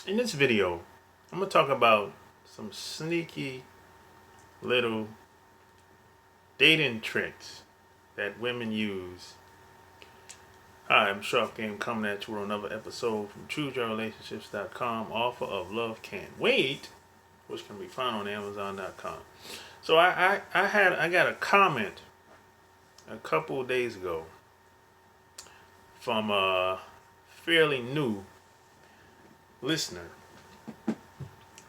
In this video, I'm going to talk about some sneaky little dating tricks that women use. Hi, I'm Sharp Game coming at you with another episode from ChooseYourRelationships.com, author of Love Can't Wait, which can be found on Amazon.com. So I got a comment a couple of days ago from a fairly new listener,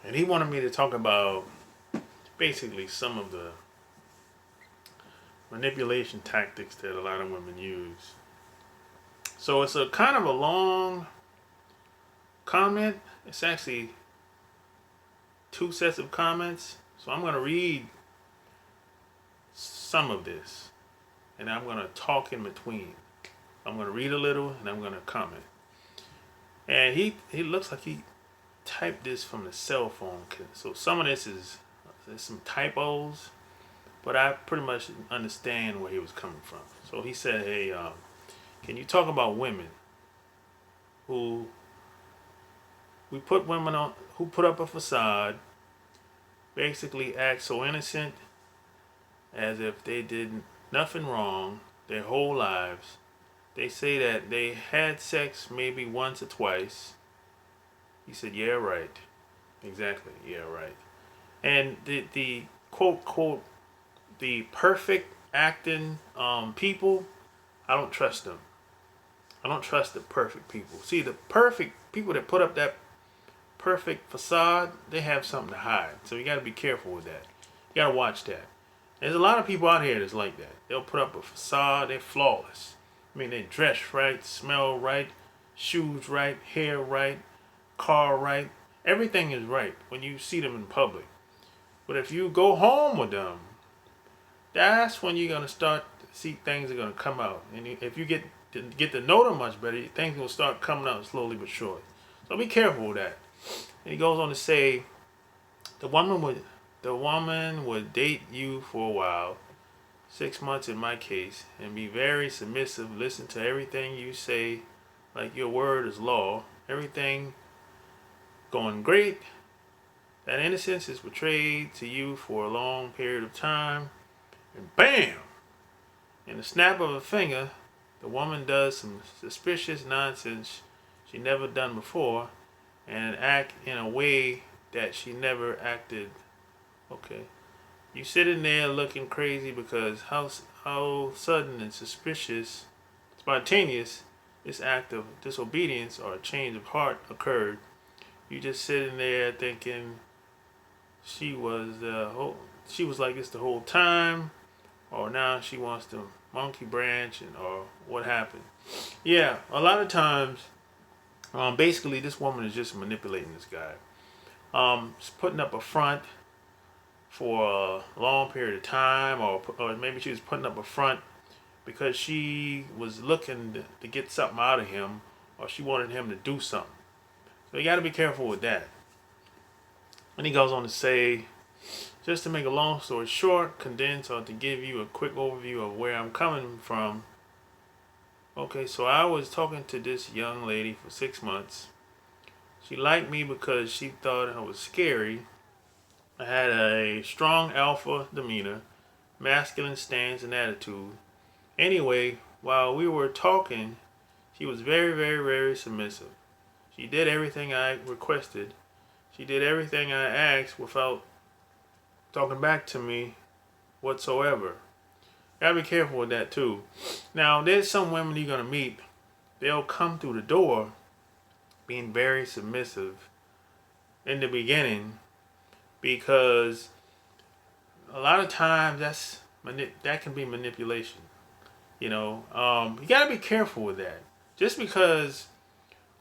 and he wanted me to talk about basically some of the manipulation tactics that a lot of women use. So it's a kind of a long comment. It's actually two sets of comments. So I'm going to read some of this and I'm going to talk in between. I'm going to read a little and I'm going to comment. And he looks like he typed this from the cell phone. So some of this there's some typos, but I pretty much understand where he was coming from. So he said, hey, can you talk about women who put up a facade, basically act so innocent as if they did nothing wrong their whole lives. They say that they had sex maybe once or twice. He said, yeah, right. Exactly, yeah, right. And the quote, the perfect acting people, I don't trust them. I don't trust the perfect people. See, the perfect people that put up that perfect facade, they have something to hide. So you got to be careful with that. You got to watch that. There's a lot of people out here that's like that. They'll put up a facade, they're flawless. I mean, they dress right, smell right, shoes right, hair right, car right. Everything is right when you see them in public. But if you go home with them, that's when you're going to start to see things are going to come out. And if you get to know them much better, things will start coming out slowly but surely. So be careful with that. And he goes on to say, the woman would date you for a while, 6 months in my case, and be very submissive, listen to everything you say like your word is law, everything going great. That innocence is betrayed to you for a long period of time, and bam! In the snap of a finger, the woman does some suspicious nonsense she never done before and act in a way that she never acted. Okay. You sitting there looking crazy because how sudden and suspicious, spontaneous this act of disobedience or a change of heart occurred. You just sitting there thinking she was like this the whole time, or now she wants to monkey branch or what happened. Yeah, a lot of times, basically this woman is just manipulating this guy. She's putting up a front for a long period of time, or maybe she was putting up a front because she was looking to get something out of him, or she wanted him to do something. So you got to be careful with that. And he goes on to say, just to make a long story short, condense, or to give you a quick overview of where I'm coming from. Okay, so I was talking to this young lady for 6 months. She liked me because she thought I was scary. I had a strong alpha demeanor, masculine stance and attitude. Anyway, while we were talking, she was very, very, very submissive. She did everything I requested. She did everything I asked without talking back to me whatsoever. Gotta be careful with that too. Now, there's some women you're gonna meet. They'll come through the door being very submissive in the beginning, because a lot of times that can be manipulation. You gotta be careful with that. Just because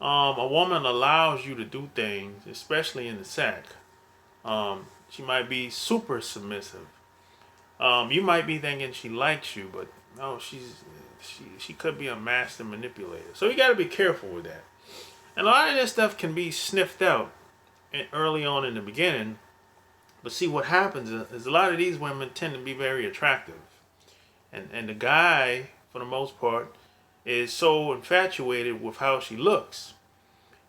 a woman allows you to do things, especially in the sack, she might be super submissive. You might be thinking she likes you, but no, she could be a master manipulator. So you got to be careful with that. And a lot of this stuff can be sniffed out early on in the beginning. But see, what happens is a lot of these women tend to be very attractive, and the guy, for the most part, is so infatuated with how she looks.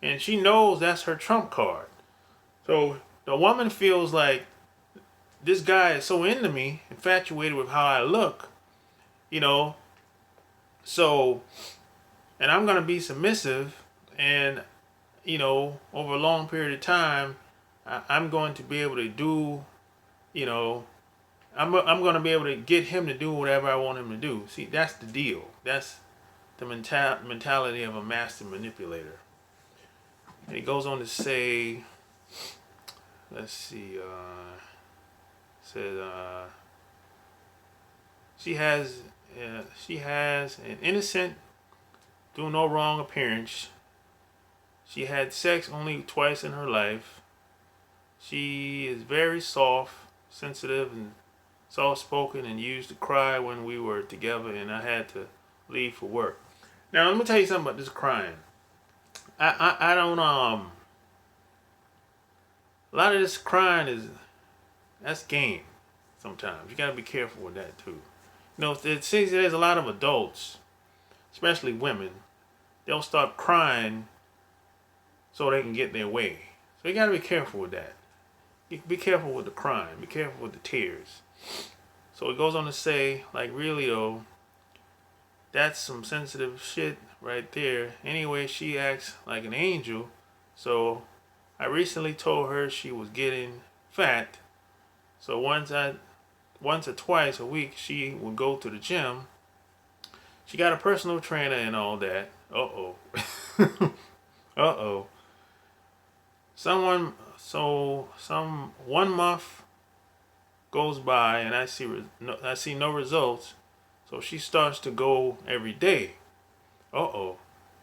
And she knows that's her trump card. So the woman feels like this guy is so into me, infatuated with how I look, you know. So, and I'm gonna be submissive, and over a long period of time, I'm going to be able to do, you know, I'm going to be able to get him to do whatever I want him to do. See, that's the deal. That's the mentality of a master manipulator. And he goes on to say, let's see, says she has an innocent, do no wrong appearance. She had sex only twice in her life. She is very soft, sensitive, and soft-spoken, and used to cry when we were together and I had to leave for work. Now, let me tell you something about this crying. I don't, a lot of this crying that's game sometimes. You got to be careful with that, too. It seems there's a lot of adults, especially women, they'll start crying so they can get their way. So you got to be careful with that. Be careful with the crying. Be careful with the tears. So it goes on to say, like, really though, that's some sensitive shit right there. Anyway, she acts like an angel. So I recently told her she was getting fat. So once or twice a week, she would go to the gym. She got a personal trainer and all that. Uh-oh. Uh-oh. Some 1 month goes by and I see no results, so she starts to go every day. Uh-oh.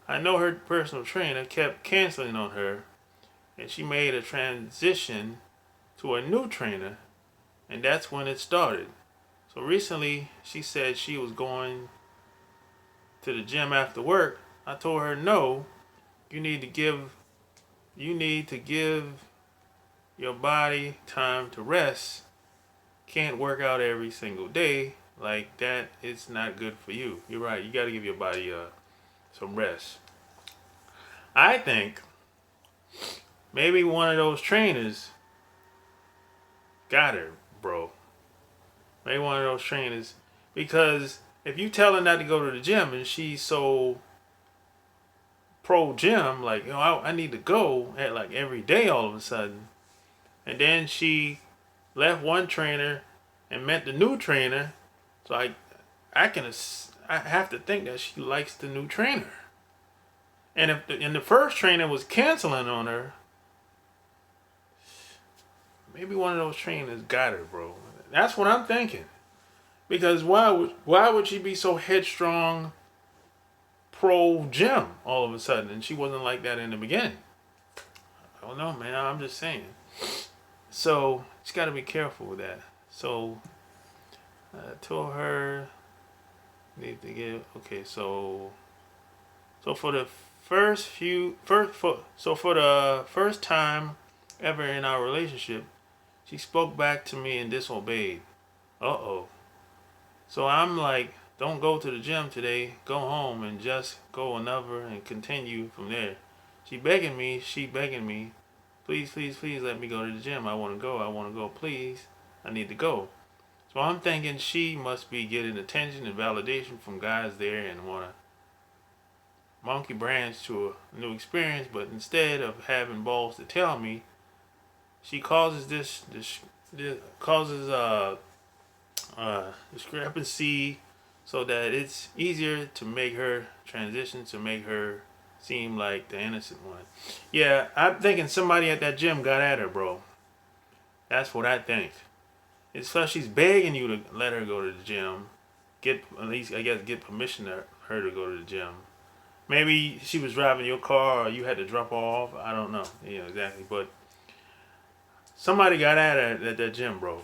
I know her personal trainer kept canceling on her, and she made a transition to a new trainer, and that's when it started. So recently she said she was going to the gym after work. I told her no, you need to give your body time to rest. Can't work out every single day like that. It's not good for you. You're right. You got to give your body some rest. I think maybe one of those trainers got her, bro. Maybe one of those trainers, because if you tell her not to go to the gym and she's so pro gym, like, I need to go at like every day all of a sudden, and then she left one trainer and met the new trainer, so I have to think that she likes the new trainer. And if the first trainer was canceling on her, maybe one of those trainers got her, bro. That's what I'm thinking. Because why would she be so headstrong pro gym all of a sudden, and she wasn't like that in the beginning? I don't know, man. I'm just saying. So she's got to be careful with that. So I told her need to get okay. So for the for the first time ever in our relationship, she spoke back to me and disobeyed. Uh-oh. So I'm like, don't go to the gym today. Go home and just go another and continue from there. She begging me. Please, please, please let me go to the gym. I want to go. Please. I need to go. So I'm thinking she must be getting attention and validation from guys there and want to monkey branch to a new experience. But instead of having balls to tell me, she causes discrepancy so that it's easier to make her transition, to make her seem like the innocent one. Yeah, I'm thinking somebody at that gym got at her, bro. That's what I think. It's because she's begging you to let her go to the gym. Get permission to her to go to the gym. Maybe she was driving your car or you had to drop her off. I don't know. Exactly. But somebody got at her at that gym, bro.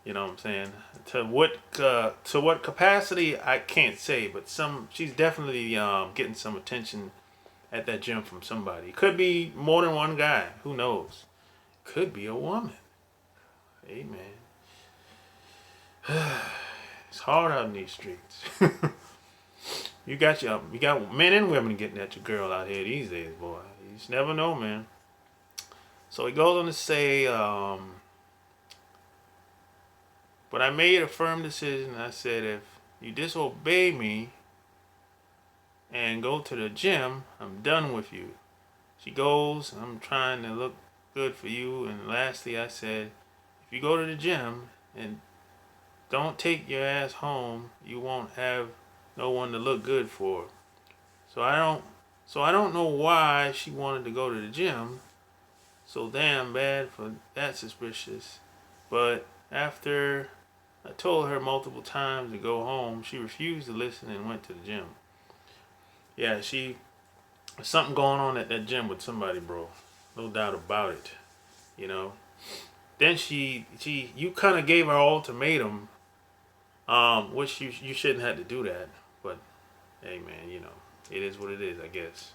You know what I'm saying? To what capacity, I can't say. But she's definitely getting some attention at that gym from somebody. Could be more than one guy. Who knows? Could be a woman. Hey, man. It's hard out in these streets. You got men and women getting at your girl out here these days, boy. You just never know, man. So he goes on to say, but I made a firm decision. I said, if you disobey me and go to the gym, I'm done with you. She goes, I'm trying to look good for you. And lastly, I said, if you go to the gym and don't take your ass home, you won't have no one to look good for. So I don't know why she wanted to go to the gym so damn bad for that suspicious. But after I told her multiple times to go home, she refused to listen and went to the gym. Yeah, there's something going on at that gym with somebody, bro. No doubt about it. You know. Then you kind of gave her ultimatum, which you shouldn't have to do that. But hey, man, it is what it is, I guess.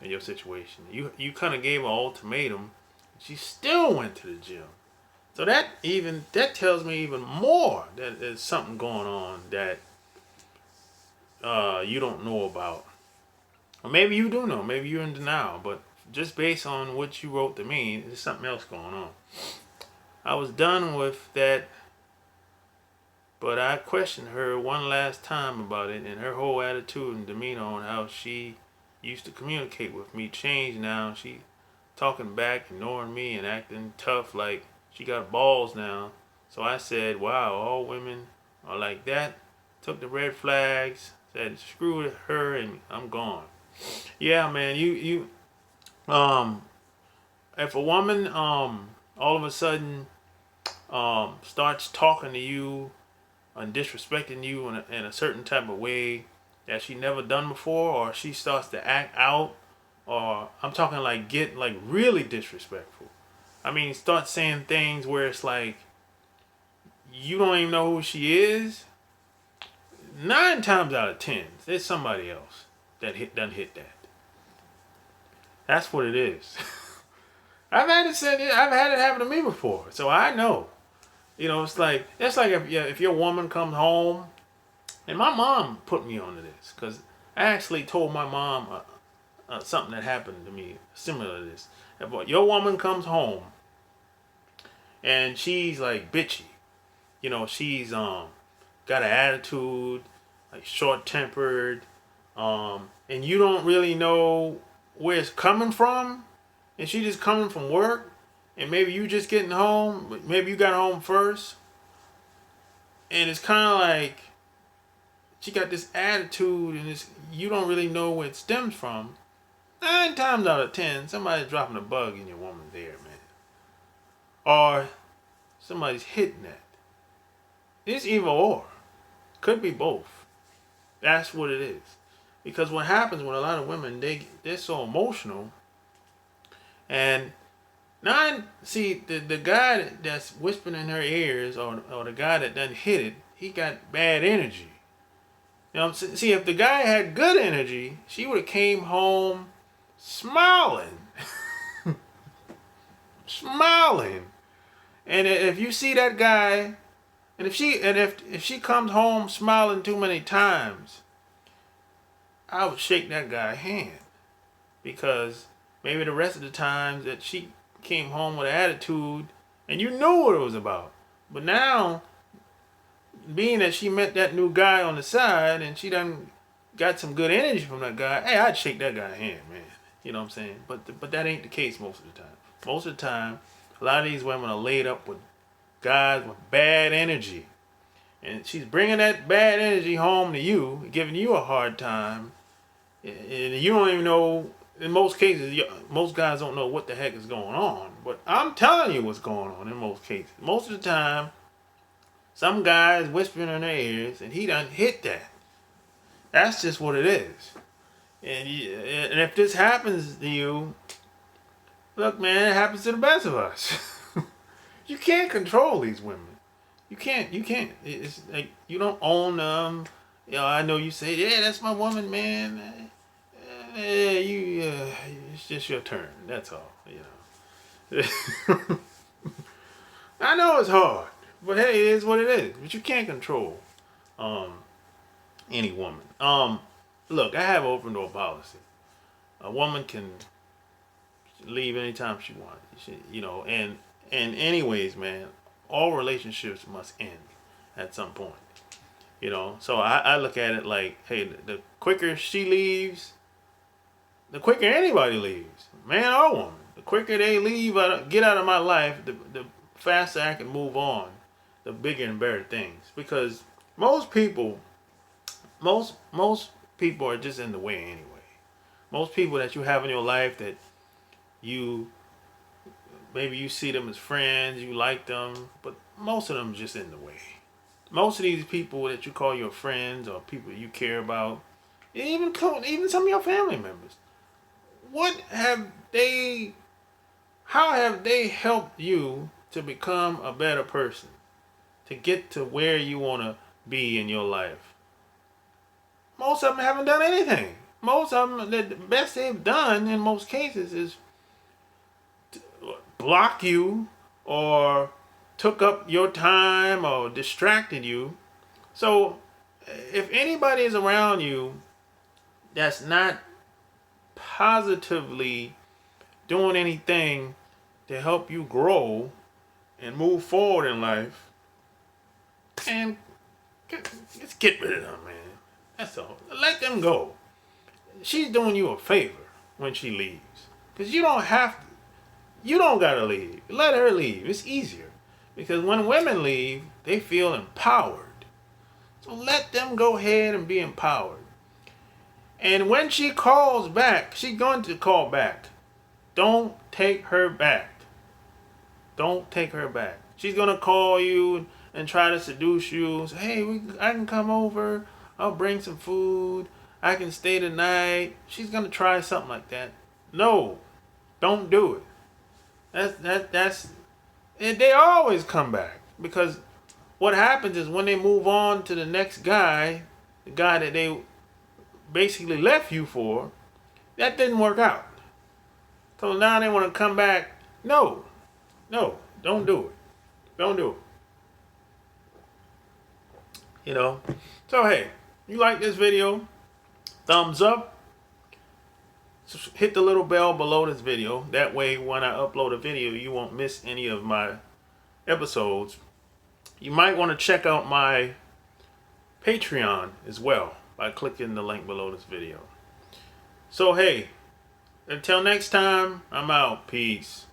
In your situation, you kind of gave her ultimatum. She still went to the gym. So that tells me even more that there's something going on that you don't know about. Or maybe you do know. Maybe you're in denial. But just based on what you wrote to me, there's something else going on. I was done with that, but I questioned her one last time about it, and her whole attitude and demeanor on how she used to communicate with me changed now. She talking back, ignoring me, and acting tough like she got balls now. So I said, wow, all women are like that. Took the red flags, said screw her, and I'm gone. Yeah, man, if a woman all of a sudden starts talking to you and disrespecting you in a certain type of way that she never done before, or she starts to act out, or I'm talking like get like really disrespectful. I mean, start saying things where it's like you don't even know who she is. 9 times out of 10, there's somebody else that done hit that. That's what it is. I've had it happen to me before, so I know. It's like if your woman comes home, and my mom put me onto this because I actually told my mom something that happened to me similar to this. If your woman comes home and she's like bitchy, she's got an attitude, like short tempered, and you don't really know where it's coming from, and she just coming from work, and maybe you just getting home, but maybe you got home first, and it's kind of like she got this attitude, and you don't really know where it stems from. 9 times out of 10, somebody's dropping a bug in your woman's ear, man, or somebody's hitting that. It's either or, could be both. That's what it is. Because what happens with a lot of women, they're so emotional, and the guy that's whispering in her ears, or the guy that done hit it, he got bad energy. See, if the guy had good energy, she would have came home smiling, smiling. And if you see that guy, and if she comes home smiling too many times, I would shake that guy's hand, because maybe the rest of the times that she came home with an attitude and you knew what it was about. But now, being that she met that new guy on the side and she done got some good energy from that guy, hey, I'd shake that guy's hand, man. You know what I'm saying? But that ain't the case most of the time. Most of the time, a lot of these women are laid up with guys with bad energy. And she's bringing that bad energy home to you, giving you a hard time. And you don't even know, in most cases, most guys don't know what the heck is going on. But I'm telling you what's going on in most cases. Most of the time, some guy's whispering in their ears, and he done hit that. That's just what it is. And if this happens to you, look, man, it happens to the best of us. You can't control these women. You can't. It's like you don't own them. I know you say, yeah, that's my woman, man. It's just your turn. That's all. I know it's hard, but hey, it is what it is. But you can't control any woman. Look, I have open door policy. A woman can leave anytime she wants. And anyways, man, all relationships must end at some point. So I look at it like, hey, the quicker she leaves, the quicker anybody leaves, man or woman. The quicker they leave, get out of my life, the faster I can move on, the bigger and better things. Because most people are just in the way anyway. Most people that you have in your life that you maybe you see them as friends, you like them, but most of them just in the way. Most of these people that you call your friends or people you care about, even some of your family members, how have they helped you to become a better person, to get to where you want to be in your life? Most of them haven't done anything. Most of them, the best they've done in most cases is block you or took up your time or distracted you. So if anybody is around you that's not positively doing anything to help you grow and move forward in life, and just get rid of them, man. That's all. Let them go. She's doing you a favor when she leaves. Because you don't have to. You don't got to leave. Let her leave. It's easier. Because when women leave, they feel empowered. So let them go ahead and be empowered. And when she calls back, she's going to call back. Don't take her back. Don't take her back. She's going to call you and try to seduce you. Say, hey, I can come over. I'll bring some food. I can stay tonight. She's going to try something like that. No, don't do it. They always come back. Because what happens is when they move on to the next guy, the guy that they basically left you for, that didn't work out. So now they want to come back. No, don't do it. Don't do it. So hey, you like this video? Thumbs up. Hit the little bell below this video. That way when I upload a video, you won't miss any of my episodes. You might want to check out my Patreon as well by clicking the link below this video. So hey, until next time, I'm out. Peace.